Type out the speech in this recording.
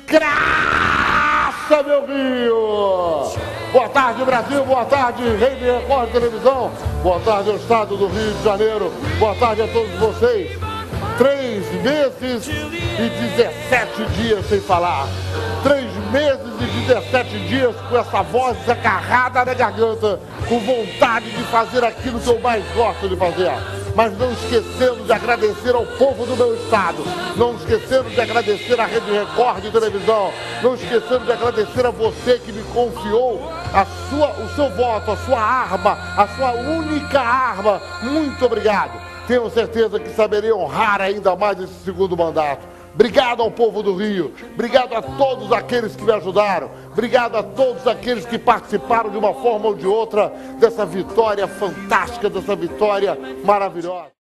desgraça, meu Rio! Boa tarde, Brasil, boa tarde, Rede Record Televisão, boa tarde ao estado do Rio de Janeiro, boa tarde a todos vocês. 3 meses e 17 dias sem falar. 3 meses e 17 dias com essa voz agarrada na garganta, com vontade de fazer aquilo que eu mais gosto de fazer. Mas não esquecendo de agradecer ao povo do meu estado, não esquecendo de agradecer à Rede Record de Televisão, não esquecendo de agradecer a você que me confiou o seu voto, a sua arma, a sua única arma. Muito obrigado. Tenho certeza que saberei honrar ainda mais esse segundo mandato. Obrigado ao povo do Rio, obrigado a todos aqueles que me ajudaram, obrigado a todos aqueles que participaram de uma forma ou de outra dessa vitória fantástica, dessa vitória maravilhosa.